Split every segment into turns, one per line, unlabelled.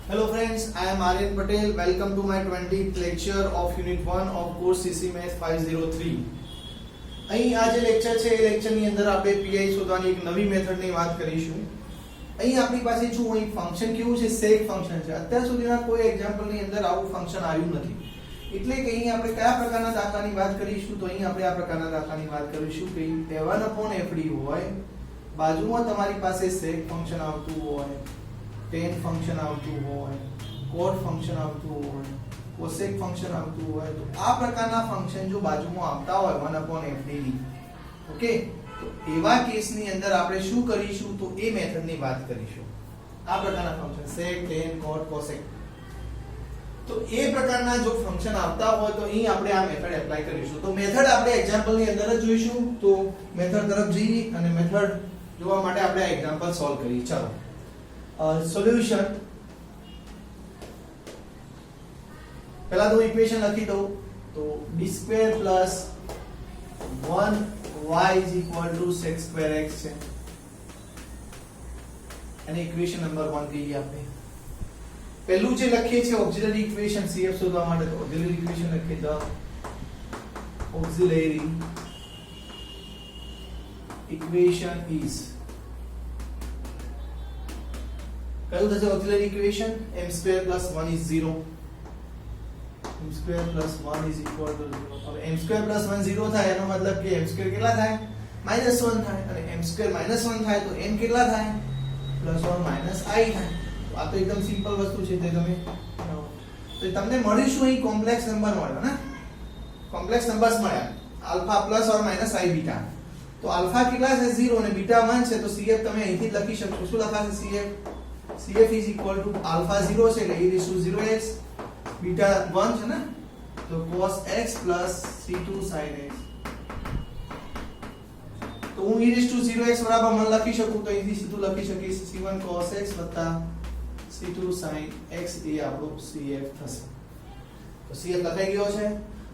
Hello friends, I am Aryan Patel. Welcome to my 20th lecture of Unit 1 of course CC Math 503. અહીં આ જે lecture છે એ લેક્ચરની અંદર આપણે PI શોધવાની એક નવી મેથડની વાત કરીશું. અહીં આપણી પાસે જો અહીં ફંક્શન કેવું છે sec ફંક્શન છે. અત્યાર સુધીના કોઈ એક્ઝામ્પલની અંદર આવું ફંક્શન આવ્યું નથી. એટલે કે અહીં આપણે કયા પ્રકારના દાખલાની વાત કરીશું તો અહીં આપણે આ પ્રકારના દાખલાની વાત કરીશું કે a1/fd હોય, બાજુમાં તમારી પાસે sec ફંક્શન આવતું હોય, tan ફંક્શન આવતું હોય, cot ફંક્શન આવતું હોય, cosec ફંક્શન આવતું હોય, તો આ પ્રકારના ફંક્શન જો બાજુમાં આવતા હોય 1/fd ની, ઓકે, તો એવા કેસની અંદર આપણે શું કરીશું તો એ મેથડની વાત કરીશું. આ પ્રકારના function sec, tan, cot, cosec, તો એ પ્રકારના જો ફંક્શન આવતા હોય તો અહીં આપણે આ મેથડ એપ્લાય કરીશું. તો મેથડ આપણે એક્ઝામ્પલની અંદર જ જોઈશું. તો મેથડ તરફ જઈએ અને મેથડ જોવા માટે આપણે આ એક્ઝામ્પલ સોલ્વ કરીએ. ચાલો સોલ્યુશન, पहला तो इक्वेशन लिखी दो. तो d² + 1y = sec² x છે અને इक्वेशन नंबर 1 કહીએ આપણે. પહેલું જે લખીએ છે ઓક્સિલરી ઇક્વેશન CF શોધવા માટે, તો ઓક્સિલરી ઇક્વેશન લખીએ તો ઓક્સિલરી ઇક્વેશન ઇઝ, કયું થશે ઓક્સિલરી ઇક્વેશન? m² + 1 = 0. m² + 1 = 0. હવે m² + 1 0 થાય એનો મતલબ કે m² કેટલા થાય? -1 થાય, અને m² -1 થાય તો n કેટલા થાય? +or - i થાય. તો આ તો એકદમ સિમ્પલ વસ્તુ છે. તે તમે તો તમને મળીશું અહીં કોમ્પ્લેક્સ નંબર મળ્યો ને, કોમ્પ્લેક્સ નંબર્સ મળ્યા, આલ્ફા +or - i બીટા. તો આલ્ફા કેટલા છે? 0 અને બીટા 1 છે. તો CF તમે અહીંથી જ લખી શકો. શું લખાશે CF? CF = આલ્ફા 0 છે એટલે e⁻0x, बीटा 1 છે ને, તો cos x + c2 sin x. તો હું e⁻0x બરાબર મને લખી શકું તો અહીંથી સીધું લખી શકીશ c1 cos x + c2 sin x એ આપણો CF થશે. તો CF લખાઈ ગયો છે.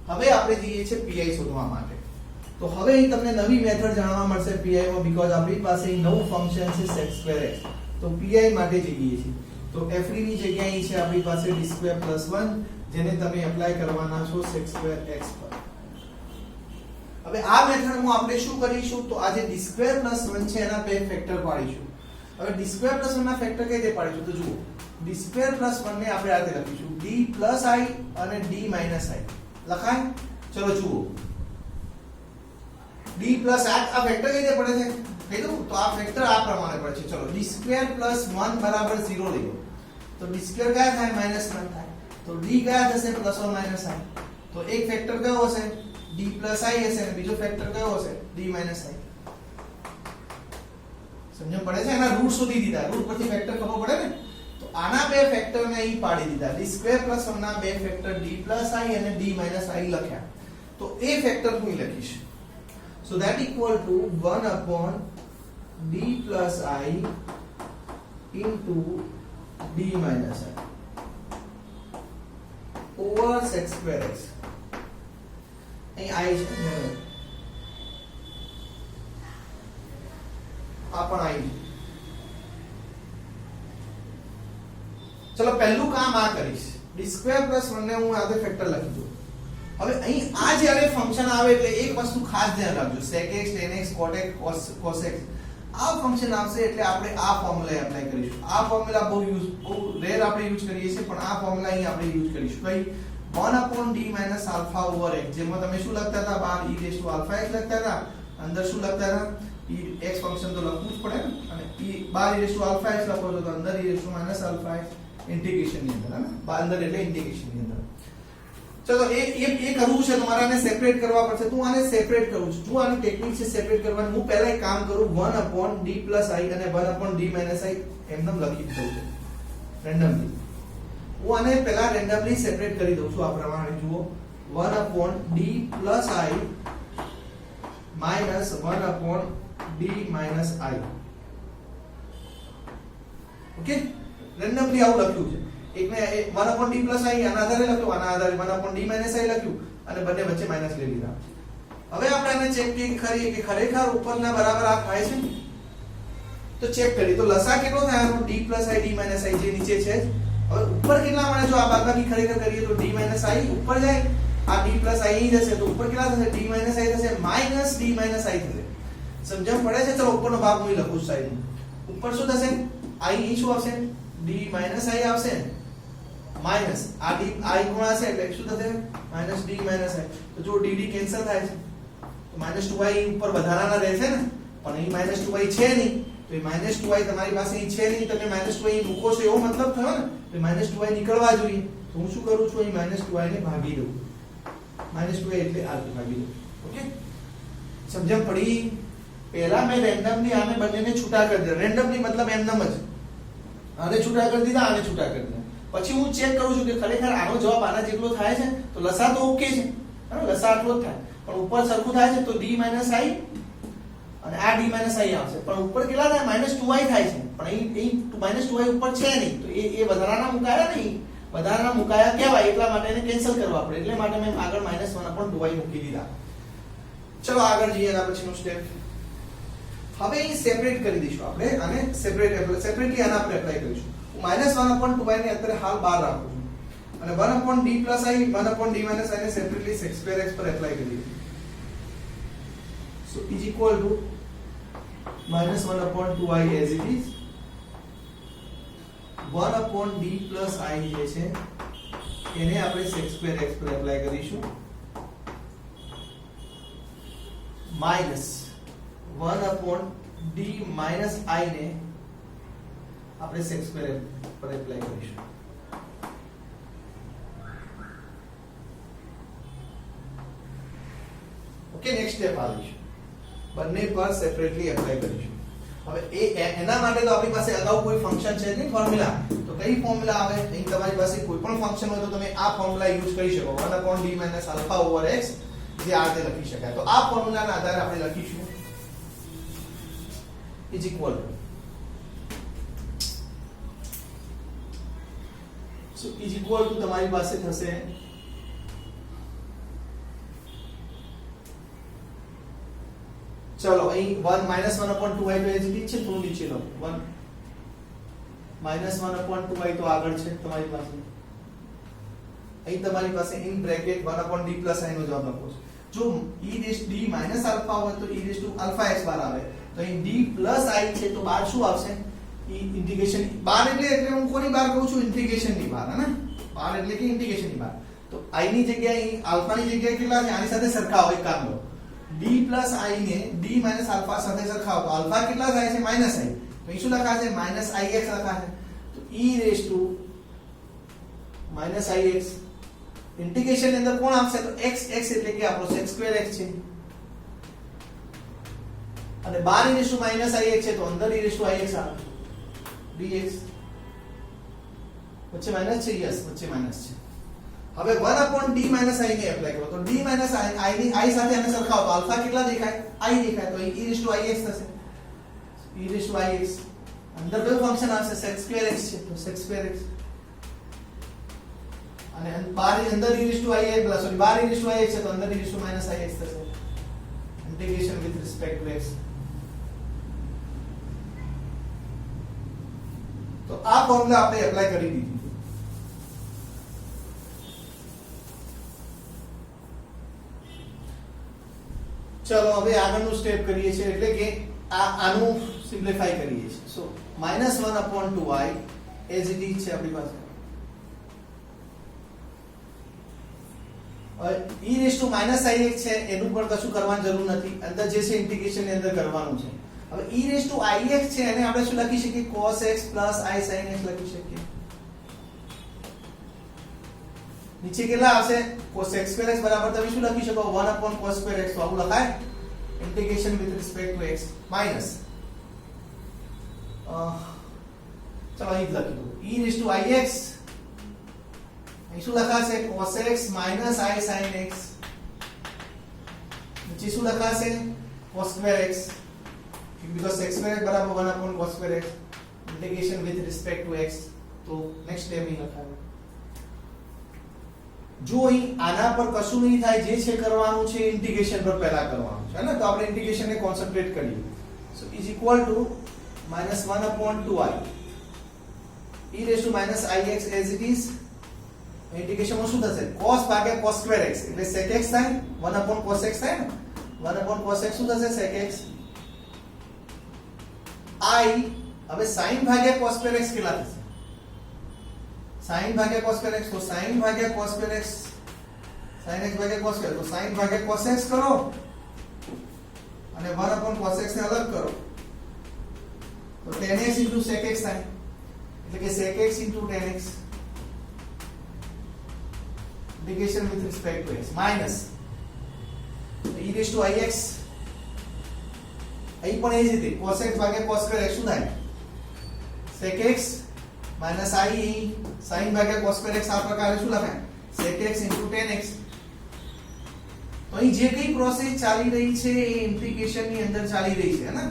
હવે આપણે જઈએ છે PI શોધવા માટે. તો હવે અહીં તમને નવી મેથડ જાણવા મળશે PI માં, બીકોઝ આપણી પાસે અહીં નવું ફંક્શન છે sec² x. તો PI માટે જઈએ છીએ. તો fd ની જગ્યાએ અહીં છે આપણી પાસે d² + 1, જેને તમે એપ્લાય કરવાના છો sec² x પર. હવે આ મેથડમાં આપણે શું કરીશું તો આ જે d² + 1 છે એના બે ફેક્ટર પાડીશું. હવે d² + 1 ના ફેક્ટર કઈ રીતે પાડીશું? તો જુઓ, d² + 1 ને આપણે આ રીતે લખીશું d + i અને d - i. લખાય? ચલો જુઓ, d + આ ફેક્ટર કઈ રીતે પડે છે કહી દઉં. તો આ ફેક્ટર આ પ્રમાણે પડે છે. ચલો d² + 1 = 0 લઈએ તો d² કયા થાય? -1 થાય. તો d કયા થશે? +or - i. તો એક ફેક્ટર કયો હશે? d + i હશે અને બીજો ફેક્ટર કયો હશે? d - i. સમજણ પડે છે? એના રૂટ શોધી દીધા, રૂટ પરથી ફેક્ટર ખબર પડે ને. તો આના બે ફેક્ટર ને અહીં પાડી દીધા. d² + 1 ના બે ફેક્ટર d + i અને d - i લખ્યા. તો એ ફેક્ટર હું લખીશ. So that equal to 1/d + i into d - i over sec² x. અહીં i છે, આ પણ i. ચલો પહેલું કામ આ કરીશ, d² + 1 ને હું આધે ફેક્ટર લખી દઉં. હવે અહીં આ જ્યારે ફંક્શન આવે એટલે એક વસ્તુ ખાસ ધ્યાન રાખજો, sec x, tan x, cot x, cos x. આ ફંક્શન આવશે એટલે આપણે આ ફોર્મ્યુલા એપ્લાય કરીશું. આ ફોર્મ્યુલા બહુ રેર આપણે યુઝ કરીએ છીએ, પણ આ ફોર્મ્યુલા અહીં આપણે યુઝ કરીશું. કઈ? 1/d - alpha over x. જેમાં તમે શું લખતા હતા? બહાર e⁻α x લખતા હતા, અંદર શું લખતા હતા? x ફંક્શન તો લખવું જ પડે ને, અને બહાર e⁻α x લખો છો તો અંદર e⁻α x ઇન્ટિગ્રેશન ની અંદર, બહાર અંદર એટલે ઇન્ટિગ્રેશન ની અંદર. ચલો એ કરવું છે, તમારે આને સેપરેટ કરવા પડશે. તો હું આને સેપરેટ કરું છું. જો આની ટેકનિક છે સેપરેટ કરવાની, હું પહેલા એક કામ કરું, 1/d + i અને 1/d - i એમનેમ લખી દઉં છું રેન્ડમલી. હું આને પહેલા રેન્ડમલી સેપરેટ કરી દઉં છું આ પ્રમાણે. જુઓ, 1/d + i - 1/d - i. Okay, randomly આવું લખ્યું છે. એકને 1/d + i આના આધારે લખ્યું, આના આધારે 1/d - i લખ્યું અને બંને વચ્ચે માઈનસ લઈ લીધા. હવે આપણે આને ચેક કરીએ કે ખરેખર ઉપરના બરાબર આ થાય છે ને. તો ચેક કરી તો લસા કેટલો થાય આનો d + i d - i જે નીચે છે હવે ઉપર કેટલા મળે જો આ બાદબાકી ખરેખર કરીએ તો d - i ઉપર જાય, આ d + i અહીં જશે તો ઉપર કેટલા થશે? d - i થશે માઈનસ d - i થશે. સમજણ પડે છે? ચલો ઉપરનો ભાગ હું લખું છું સાઈડ ઉપર શું થશે? i અહીં શું આવશે? d - i આવશે માઈનસ આ d i ગુણા છે એટલે શું થશે? Minus d - i. તો જો dd કેન્સલ થાય છે તો -2i ઉપર વધારાના રહેશે ને, પણ અહીં -2i છે નહીં તો એ -2i તમારી પાસે અહીં છે નહીં, તમે -2i મૂકો છો એવો મતલબ થયો ને, તો -2i નીકળવા જોઈએ. તો હું શું કરું છું? અહીં -2i ને ભાગી દઉં. -2i એટલે આ ભાગી દઉં. ઓકે, સમજણ પડી? પહેલા મેં રેન્ડમલી આને બંનેને છૂટા કરી દીધા. રેન્ડમલી મતલબ એમનેમ જ આને છૂટા કરી દીધા, આને છૂટા કરી દીધા. પછી હું ચેક કરું છું કે ખરેખર આનો જવાબ આના જેટલો થાય છે, તો લસા તો ઓકે છે, બરાબર, લસા આટલો જ થાય, પણ ઉપર સરખું થાય છે તો d - i અને આ d - i આવશે. પણ ઉપર કેટલા થાય? -2i થાય છે, પણ અહીં -2i ઉપર છે નહીં તો એ વધારાના મુકાયા નહીં, વધારાના મુકાયા કહેવાય, એટલા માટે એને કેન્સલ કરવા પડે, એટલે માટે મેં આગળ -1/2i મૂકી દીધા. ચલો આગળ જઈએ. એના પછીનું સ્ટેપ હવે અહીં સેપરેટ કરી દઈશું આપણે, આને સેપરેટલી આના આપણે એપ્લાય કરીશું. હું -1/2i ને અત્યારે હાલ બહાર રાખું છું અને 1/d + i 1/d - i ને સેપરેટલી sec2x પર એપ્લાય કરી દઈશું. So is equal to -1/2i as it is, 1/d + i જે છે એને આપણે sec2x પર એપ્લાય કરીશું, માઈનસ 1/d - i ને આપણે sec2 પર એપ્લાય કરીશું. ઓકે, નેક્સ્ટ સ્ટેપ આવીશું, બંને પર સેપરેટલી એપ્લાય કરીશું. હવે એના માટે તો આપણી પાસે અગાઉ કોઈ ફંક્શન છે નહીં, ફોર્મ્યુલા. તો કઈ ફોર્મ્યુલા આવે? અહીં તમારી પાસે કોઈ પણ ફંક્શન હોય તો તમે આ ફોર્મ્યુલા યુઝ કરી શકો, 1/d - α/x, જે આ રીતે લખી શકાય. તો આ ફોર્મ્યુલાના આધારે આપણે લખીશું is equal to, so is equal to તમારી પાસે થશે ચલો અહીં 1/2i તો એજ છે, થોડું નીચે લો, 1/2i તો આગળ છે તમારી પાસે. અહીં તમારી પાસે ઇન બ્રેકેટ 1/d + i નો જવાબ લખો છો. જો e⁻d - α હોય તો e⁻x આવે, તો અહીં d + i છે તો બહાર શું આવશે? ઇન્ટિગ્રેશન બહાર એટલે હું કોની બહાર કહું છું? ઇન્ટિગ્રેશન ની બહાર, હે ને? બહાર એટલે કે ઇન્ટિગ્રેશન ની બહાર. તો i ની જગ્યાએ આલ્ફા ની જગ્યાએ કેટલા છે? આની સાથે સરખાવો. એક કામ લો, d + i ને d - α સાથે સરખાવો તો આલ્ફા કેટલા થાય છે? -i. તો અહીં શું લખાશે? -ix લખાશે. તો e⁻ -ix ઇન્ટિગ્રેશન ની અંદર કોણ આવશે? તો x એટલે કે આપણો sec2x છે, અને બહાર e⁻ -ix છે તો અંદર e⁻ix આવે, dx. વચ્ચે માઈનસ છે, યસ વચ્ચે માઈનસ છે. હવે 1/d - i ને એપ્લાય કરો તો d - i ની i સાથે આને સરખાવો તો આલ્ફા કેટલા દેખાય? i દેખાય, તો e⁻ix થશે, e⁻ix. અંદર કયું ફંક્શન આવશે? sec2x છે તો sec2x, અને બહાર અંદર e⁻ix છે તો અંદર e⁻ ix થશે. integration with respect to x. તો આ ફોર્મ્યુલા આપણે એપ્લાય કરી દીધી. ચલો હવે આગળનું સ્ટેપ કરીએ છીએ, એટલે કે આનું સિમ્પ્લિફાઈ કરીએ છીએ. સો -1/2i as it is છે આપણી પાસે. e⁻ -ix છે એનું પણ કશું કરવાની જરૂર નથી, અંદર જે છે ઇન્ટિગ્રેશન ની અંદર કરવાનું છે. હવે e⁻ix છે એને આપણે શું લખી શકીએ? cos x + i sin x લખી શકીએ. નીચે કેટલા આવશે? sec2x બરાબર તમે શું લખી શકો? 1/cos2x. તો આવું લખાય, integration with respect to x minus ચલો અહીં લખી દો e⁻ix અહીં શું લખાશે? cos x - i sin x. નીચે શું લખાશે? cos2x, because sec2x બરાબર 1/cos2x, integration with respect to x. તો નેક્સ્ટ સ્ટેપ અહીં લખાય. જો અહીં આના પર કશું નહીં થાય, જે છે કરવાનું છે ઇન્ટિગ્રેશન પર પહેલા કરવાનું છે, ને? તો આપણે ઇન્ટિગ્રેશન ને કોન્સન્ટ્રેટ કરીએ. સો is equal to -1/2i e raised to minus ix as it is integration માં શું થશે cos ભાગ્યા cos સ્ક્વેર x એટલે sec x થાય 1 upon cos x થાય ને 1 upon cos x શું થશે sec x I હવે sin ભાગ્યા cos સ્ક્વેર x કેટલા થશે sin ભાગ્યા cos સ્ક્વેર x તો sin ભાગ્યા cos square x sin x ભાગ્યા cos સ્ક્વેર તો sin ભાગ્યા cos x કરો અને 1 upon cos x ને અલગ કરો તો tan x sec x થાય એટલે કે sec x tan x integration with respect to x minus e raised to ix અહીં પણ એ જ રીતે cos x ભાગ્યા cos સ્ક્વેર x શું થાય sec x minus i sin ભાગ્યા cos સ્ક્વેર x આ પ્રકારે શું લખાય sec x tan x તો અહીં જે કઈ પ્રોસેસ ચાલી રહી છે એ ઇન્ટિગ્રેશન ની અંદર ચાલી રહી છે ને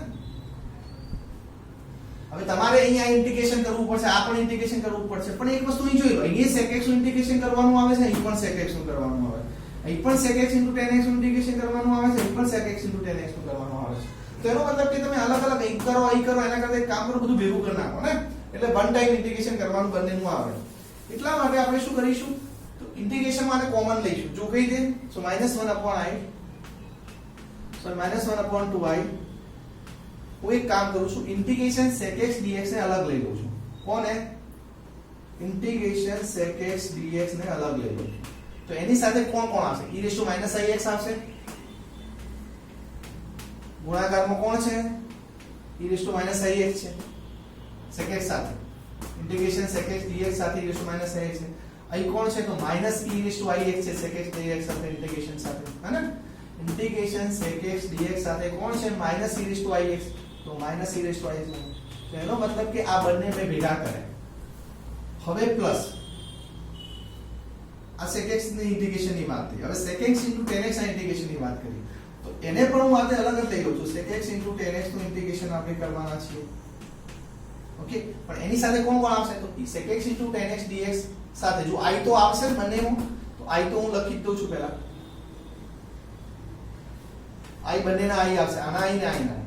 હવે તમારે અહીંયા ઇન્ટિગ્રેશન કરવું પડશે આ પણ ઇન્ટિગ્રેશન કરવું પડશે પણ એક વસ્તુ અહીં જોઈ લો અહીં sec x નું ઇન્ટિગ્રેશન કરવાનું આવે છે અહીં પણ sec x નું કરવાનું આવે અહીં પણ sec x tan x નું ઇન્ટિગ્રેશન કરવાનું આવે છે અહીં પણ sec x tan x નું કરવાનું આવે છે તો એનો મતલબ કે તમે અલગ અલગ એક કરો અહીં કરો એના કરતા એક કામ કરો બધું ભેગું કરી નાખો ને એટલે વન ટાઈમ ઇન્ટિગ્રેશન કરવાનું બંનેનું આવે એટલા માટે આપણે શું કરીશું તો ઇન્ટિગ્રેશન માટે કોમન લઈશું જો કઈ દે સો -1 upon I so -1 upon 2I હું એક કામ કરું છું ઇન્ટિગ્રેશન sec x dx ને અલગ લઈ લઉં છું કોને ઇન્ટિગ્રેશન sec x dx ને અલગ લઈ લઉં છું તો એની સાથે કોણ કોણ આવશે e raised to minus ix આવશે ગુણાકારમાં કોણ છે e raised to minus ix છે sec x સાથે ઇન્ટિગ્રેશન sec x dx સાથે e raised to minus ix છે અહીં કોણ છે તો minus e raised to ix છે sec x dx સાથે ઇન્ટિગ્રેશન સાથે હે ને ઇન્ટિગ્રેશન sec x dx સાથે કોણ છે minus e raised to ix તો minus e raised to ix તો એનો મતલબ કે આ બંને મેં ભેગા કર્યા હવે પ્લસ આ sec x ની ઇન્ટિગ્રેશન ની વાત થઈ હવે sec x tan x ના ઇન્ટિગ્રેશન ની વાત કરી તો એને પણ હું આપણે અલગ જ લઈ લઉં છું sec x tan x નું ઇન્ટિગ્રેશન આપણે કરવાના છીએ ઓકે પણ એની સાથે કોણ કોણ આવશે તો sec x tan x dx સાથે જો I તો આવશે બંનેમાં તો I તો હું લખી જ દઉં છું પહેલા I બંનેના I આવશે આના I ને I ના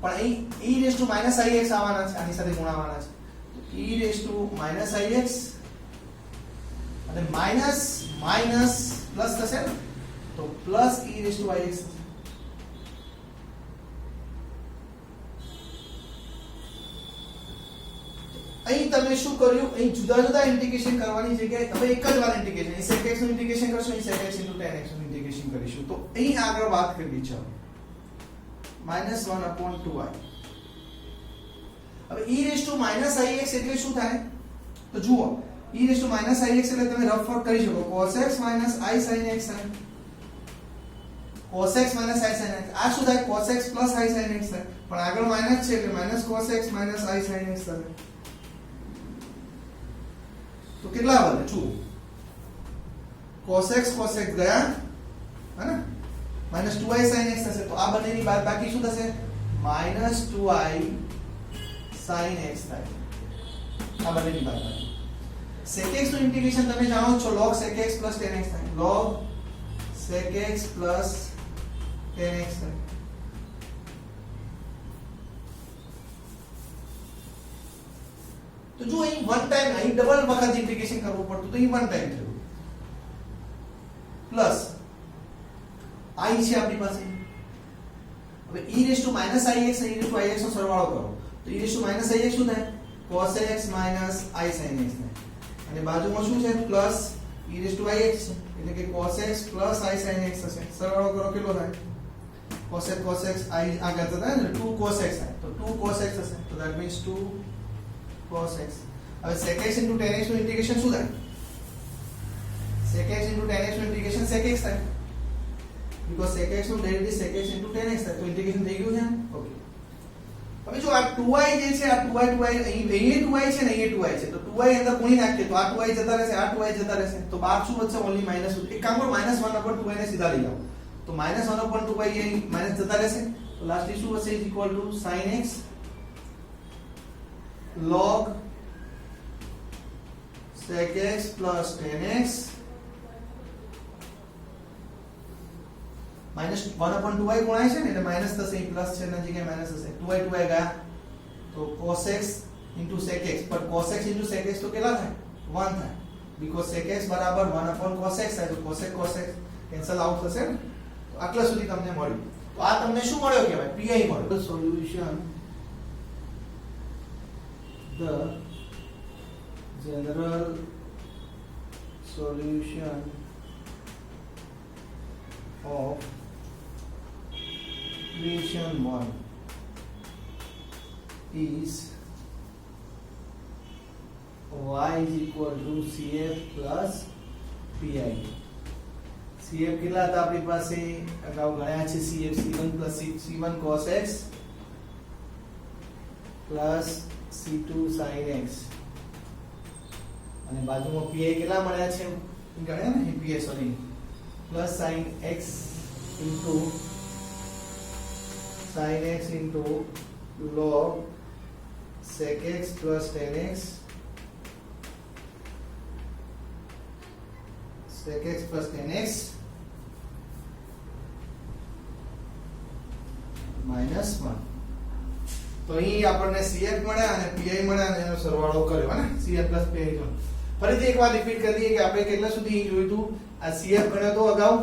પણ અહીં e raised to minus ix આવવાના છે આની સાથે ગુણાવાના છે તો e raised to minus ix અને માઈનસ માઈનસ પ્લસ થશે ને તો plus e raised to ix અહીં તમે શું કર્યું અહીં જુદા જુદા ઇન્ટિગ્રેશન કરવાની જગ્યાએ તમે એક જ વાર ઇન્ટિગ્રેશન અહીં sec x નું ઇન્ટિગ્રેશન કરશો અહીં sec x tan x નું ઇન્ટિગ્રેશન કરીશું તો અહીં આગળ વાત કરવી છે -1 upon 2I હવે e raised to minus ix એટલે શું થાય તો જુઓ e raised to minus ix એટલે તમે રફ વર્ક કરી શકો cos x minus I sin x થાય cos x minus I sin x આ શું થાય cos x plus I sin x થાય પણ આગળ માઈનસ છે એટલે minus cos x minus I sin x થાય તો કેટલા વધે જુઓ cos x ગયા હે ને -2I sin x થશે તો આ બંનેની બાદબાકી શું થશે -2I sin x થાય આ બંનેની બાદબાકી sec x નું ઇન્ટિગ્રેશન તમે જાણો છો log sec x tan x થાય log sec x tan x થાય તો જો અહીં વન ટાઈમ અહીં ડબલ વખત ઇન્ટિગ્રેશન કરવું પડતું તો અહીં વન ટાઈમ થયું પ્લસ I છે આપણી પાસે હવે e raised to minus ix અને e raised to ix નો સરવાળો કરો તો e raised to minus ix શું થાય cos x minus I sin x થાય અને બાજુમાં શું છે plus e raised to ix છે એટલે કે cos x plus I sin x થશે સરવાળો કરો કેટલો થાય cos x I આગળ જતા ને 2 cos x થાય તો 2 cos x થશે તો that means 2 cos x હવે sec x tan x નું ઇન્ટિગ્રેશન શું થાય sec x tan x નું ઇન્ટિગ્રેશન sec x થાય because sec x નું derivative sec x tan x થાય તો ઇન્ટિગ્રેશન થઈ ગયું છે ઓકે હવે જો આ 2i જે છે આ 2i અહીં 2i છે ને અહીં 2i છે તો 2i અંદર કોણી નાખીએ તો આ 2i જતા રહેશે આ 2i જતા રહેશે તો બાર શું વધશે ઓન્લી માઈનસ એક કામ કરો -1/2i ને સીધા લઈ આવો તો -1/2i અહીં માઈનસ જતા રહેશે તો લાસ્ટલી શું હશે is equal to sin x log sec x plus tan x -1/2i ગુણાય છે ને એટલે માઈનસ થશે અહીં પ્લસ છે એના જગ્યાએ માઈનસ થશે 2i ગયા તો cos x into sec x, पर cos x into sec x तो કેટલા થાય 1 થાય, because sec x બરાબર 1 upon cos x થાય, તો cos x કેન્સલ આઉટ થશે ને. તો આટલા સુધી તમને મળ્યું. તો આ તમને શું મળ્યો કહેવાય, pi મળ્યો. Solution the general solution of equation 1 is y is equal to cf plus pi. cf કેટલા હતા આપણી પાસે, અગાઉ ગણ્યા છે, cf c1 plus c1 cos x plus c2 sin x, અને બાજુમાં pi કેટલા મળ્યા છે ગણ્યા ને, pi sorry plus sin x into sin x into log sec x plus tan x, sec x plus tan x minus 1. તો અહીં આપણને cf મળ્યા અને pi મળ્યા અને એનો સરવાળો કર્યો ને, cf plus pi. ફરીથી એકવાર રિપીટ કરી દઈએ કે આપણે કેટલા સુધી જોયું હતું, આ cf ગણ્યો તો અગાઉ,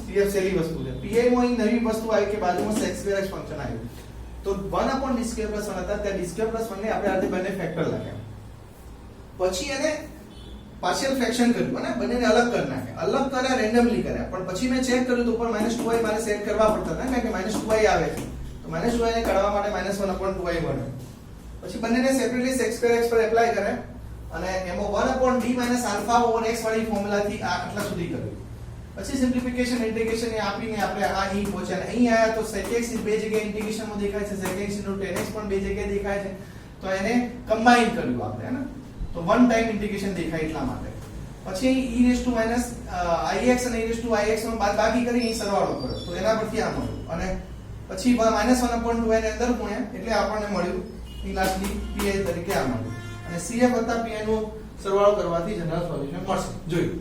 cf સેલી વસ્તુ છે, pi માં અહીં નવી વસ્તુ આવી કે બાજુમાં sec square x ફંક્શન આવ્યું, તો 1 upon d square plus 1 હતા, ત્યાં d square plus 1 ને આપણે આજે બંને ફેક્ટર લખ્યા, પછી એને પાર્શિયલ ફ્રેક્શન કર્યું અને બંનેને અલગ કરી નાખ્યા, અલગ કર્યા રેન્ડમલી કર્યા, પણ પછી મેં ચેક કર્યું તો ઉપર -2i મારે સેટ કરવા પડતા હતા, કારણ કે -2i આવે છે, તો -2i ને કાઢવા માટે -1 upon 2i મળ્યો. પછી બંનેને સેપરેટલી sec square x પર એપ્લાય કર્યા અને એમાં 1 upon d minus alpha over x વાળી ફોર્મ્યુલાથી આ આટલા સુધી કર્યું. પછી સિમ્પ્લિફિકેશન ઇન્ટિગ્રેશન એ આપીને આપણે આ અહીં પહોંચ્યા, અને અહીં આયા તો sec x બે જગ્યાએ ઇન્ટિગ્રેશનમાં દેખાય છે, sec x tan x પણ બે જગ્યાએ દેખાય છે, તો એને કમ્બાઈન કર્યું આપણે, હે ને, તો વન ટાઈમ ઇન્ટિગ્રેશન દેખાય એટલા માટે. પછી e raised to minus ix અને e raised to ix નો બાદબાકી કરી અહીં સરવાળો કર્યો, તો એના પરથી આ મળ્યું, અને પછી -1 upon 2i ને અંદર ગુણ્યા એટલે આપણને મળ્યું એ લાસ્ટલી pi તરીકે આ મળ્યું, અને cf વત્તા pi નો સરવાળો કરવાથી જનરલ સોલ્યુશન મળશે. જોયું.